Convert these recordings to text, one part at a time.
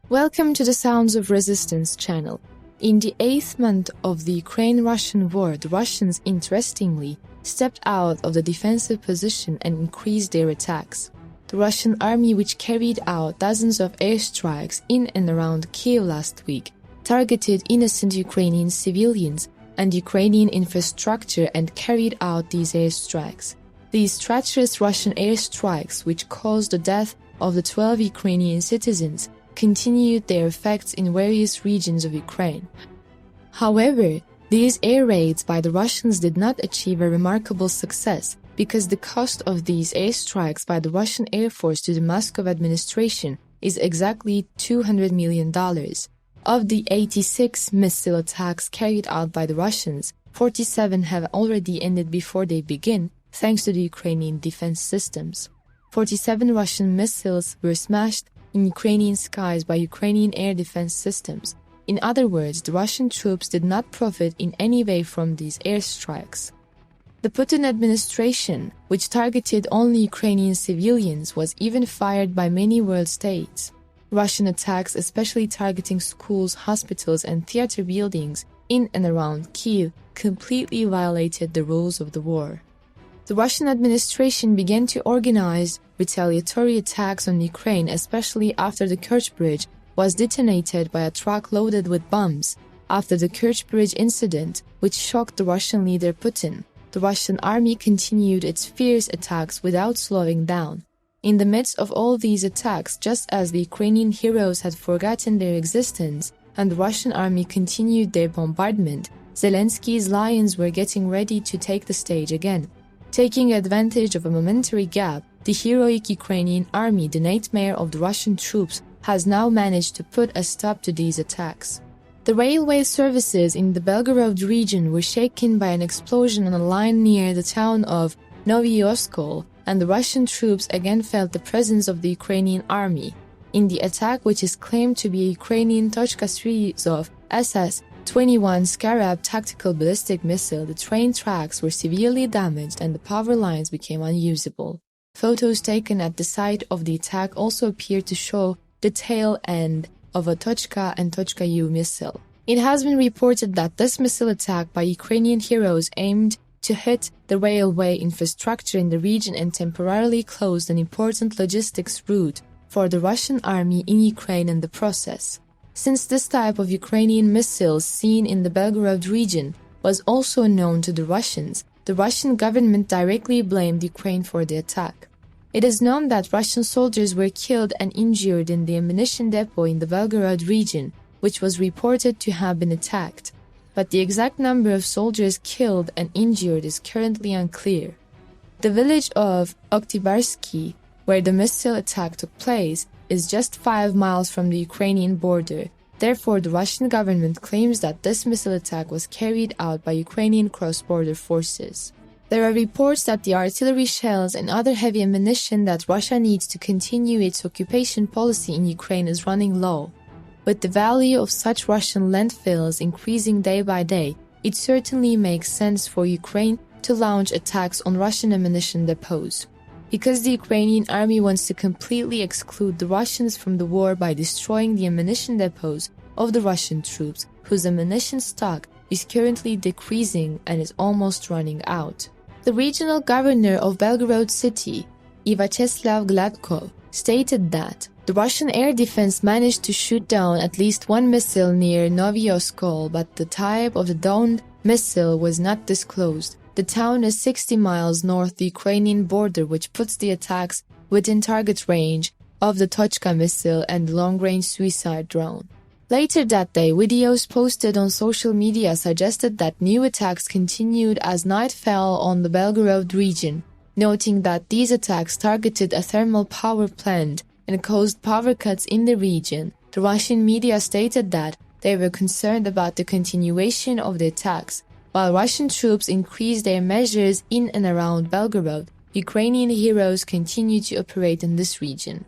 Welcome to the Sounds of Resistance channel. In the 8th month of the Ukraine-Russian war, the Russians, interestingly, stepped out of the defensive position and increased their attacks. The Russian army, which carried out dozens of airstrikes in and around Kiev last week, targeted innocent Ukrainian civilians and Ukrainian infrastructure and carried out these airstrikes. These treacherous Russian airstrikes, which caused the death of the 12 Ukrainian citizens, continued their effects in various regions of Ukraine. However, these air raids by the Russians did not achieve a remarkable success because the cost of these airstrikes by the Russian Air Force to the Moscow administration is exactly $200 million. Of the 86 missile attacks carried out by the Russians, 47 have already ended before they begin, thanks to the Ukrainian defense systems. 47 Russian missiles were smashed in Ukrainian skies by Ukrainian air defense systems. In other words, the Russian troops did not profit in any way from these airstrikes. The Putin administration, which targeted only Ukrainian civilians, was even fired by many world states. Russian attacks, especially targeting schools, hospitals, and theater buildings in and around Kiev, completely violated the rules of the war. The Russian administration began to organize retaliatory attacks on Ukraine, especially after the Kerch Bridge was detonated by a truck loaded with bombs. After the Kerch Bridge incident, which shocked the Russian leader Putin, the Russian army continued its fierce attacks without slowing down. In the midst of all these attacks, just as the Ukrainian heroes had forgotten their existence and the Russian army continued their bombardment, Zelensky's lions were getting ready to take the stage again. Taking advantage of a momentary gap, the heroic Ukrainian army, the nightmare of the Russian troops, has now managed to put a stop to these attacks. The railway services in the Belgorod region were shaken by an explosion on a line near the town of Novy Oskol, and the Russian troops again felt the presence of the Ukrainian army. In the attack, which is claimed to be a Ukrainian Tochka-Sryzov SS-21 Scarab tactical ballistic missile, the train tracks were severely damaged and the power lines became unusable. Photos taken at the site of the attack also appear to show the tail end of a Tochka and Tochka-U missile. It has been reported that this missile attack by Ukrainian heroes aimed to hit the railway infrastructure in the region and temporarily closed an important logistics route for the Russian army in Ukraine in the process. Since this type of Ukrainian missiles seen in the Belgorod region was also known to the Russians, the Russian government directly blamed Ukraine for the attack. It is known that Russian soldiers were killed and injured in the ammunition depot in the Belgorod region, which was reported to have been attacked. But the exact number of soldiers killed and injured is currently unclear. The village of Oktyabrski, where the missile attack took place, is just 5 miles from the Ukrainian border. Therefore, the Russian government claims that this missile attack was carried out by Ukrainian cross-border forces. There are reports that the artillery shells and other heavy ammunition that Russia needs to continue its occupation policy in Ukraine is running low. With the value of such Russian landfills increasing day by day, it certainly makes sense for Ukraine to launch attacks on Russian ammunition depots. Because the Ukrainian army wants to completely exclude the Russians from the war by destroying the ammunition depots of the Russian troops, whose ammunition stock is currently decreasing and is almost running out. The regional governor of Belgorod city, Vyacheslav Gladkov, stated that the Russian air defense managed to shoot down at least one missile near Novy Oskol, but the type of the downed missile was not disclosed. The town is 60 miles north of the Ukrainian border, which puts the attacks within target range of the Tochka missile and the long-range suicide drone. Later that day, videos posted on social media suggested that new attacks continued as night fell on the Belgorod region, noting that these attacks targeted a thermal power plant and caused power cuts in the region. The Russian media stated that they were concerned about the continuation of the attacks. While Russian troops increased their measures in and around Belgorod, Ukrainian heroes continue to operate in this region.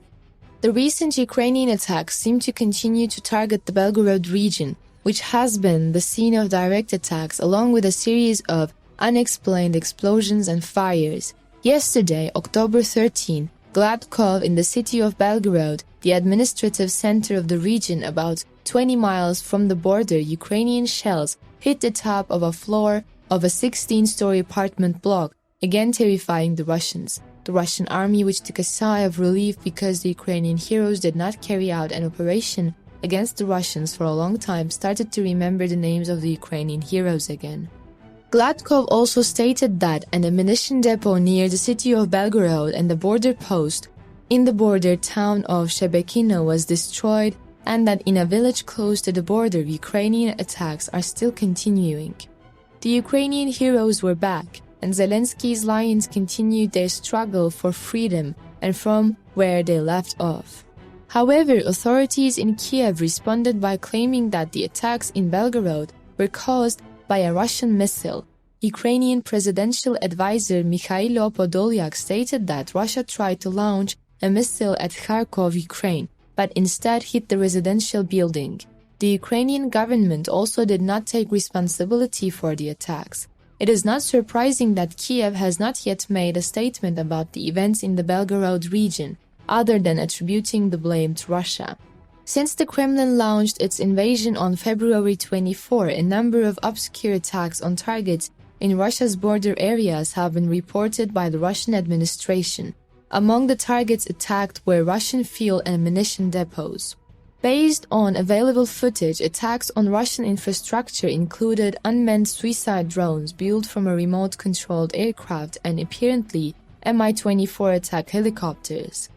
The recent Ukrainian attacks seem to continue to target the Belgorod region, which has been the scene of direct attacks along with a series of unexplained explosions and fires. Yesterday, October 13, Gladkov in the city of Belgorod the administrative center of the region about 20 miles from the border, Ukrainian shells hit the top of a floor of a 16-story apartment block, again terrifying the Russians. The Russian army, which took a sigh of relief because the Ukrainian heroes did not carry out an operation against the Russians for a long time, started to remember the names of the Ukrainian heroes again. Gladkov also stated that an ammunition depot near the city of Belgorod and the border post in the border town of Shebekino was destroyed, and that in a village close to the border, Ukrainian attacks are still continuing. The Ukrainian heroes were back, and Zelensky's lions continued their struggle for freedom and from where they left off. However, authorities in Kiev responded by claiming that the attacks in Belgorod were caused by a Russian missile. Ukrainian presidential advisor Mikhailo Podolyak stated that Russia tried to launch a missile at Kharkov, Ukraine, but instead hit the residential building. The Ukrainian government also did not take responsibility for the attacks. It is not surprising that Kiev has not yet made a statement about the events in the Belgorod region, other than attributing the blame to Russia. Since the Kremlin launched its invasion on February 24, a number of obscure attacks on targets in Russia's border areas have been reported by the Russian administration. Among the targets attacked were Russian fuel and ammunition depots. Based on available footage, attacks on Russian infrastructure included unmanned suicide drones built from a remote-controlled aircraft and apparently Mi-24 attack helicopters.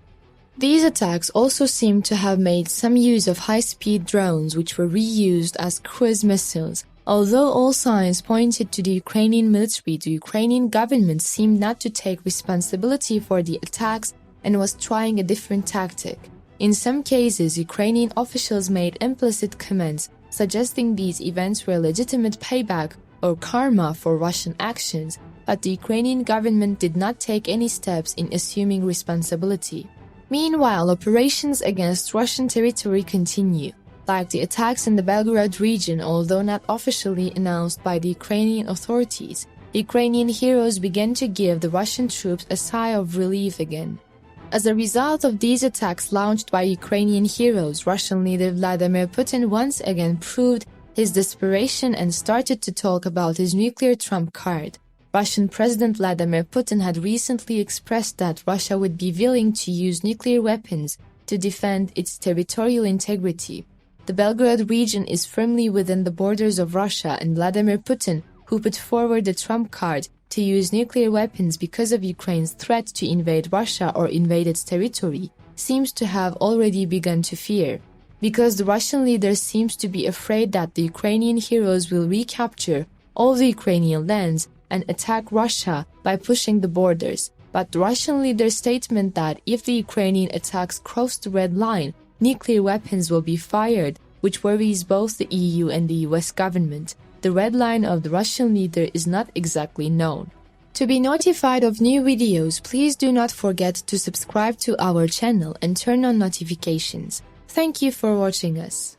These attacks also seem to have made some use of high-speed drones which were reused as cruise missiles. Although all signs pointed to the Ukrainian military, the Ukrainian government seemed not to take responsibility for the attacks and was trying a different tactic. In some cases, Ukrainian officials made implicit comments suggesting these events were legitimate payback or karma for Russian actions, but the Ukrainian government did not take any steps in assuming responsibility. Meanwhile, operations against Russian territory continue. Like the attacks in the Belgorod region, although not officially announced by the Ukrainian authorities, the Ukrainian heroes began to give the Russian troops a sigh of relief again. As a result of these attacks launched by Ukrainian heroes, Russian leader Vladimir Putin once again proved his desperation and started to talk about his nuclear trump card. Russian President Vladimir Putin had recently expressed that Russia would be willing to use nuclear weapons to defend its territorial integrity. The Belgorod region is firmly within the borders of Russia, and Vladimir Putin, who put forward the trump card to use nuclear weapons because of Ukraine's threat to invade Russia or invade its territory, seems to have already begun to fear. Because the Russian leader seems to be afraid that the Ukrainian heroes will recapture all the Ukrainian lands and attack Russia by pushing the borders. But the Russian leader's statement that if the Ukrainian attacks cross the red line, nuclear weapons will be fired, which worries both the EU and the US government. The red line of the Russian leader is not exactly known. To be notified of new videos, please do not forget to subscribe to our channel and turn on notifications. Thank you for watching us.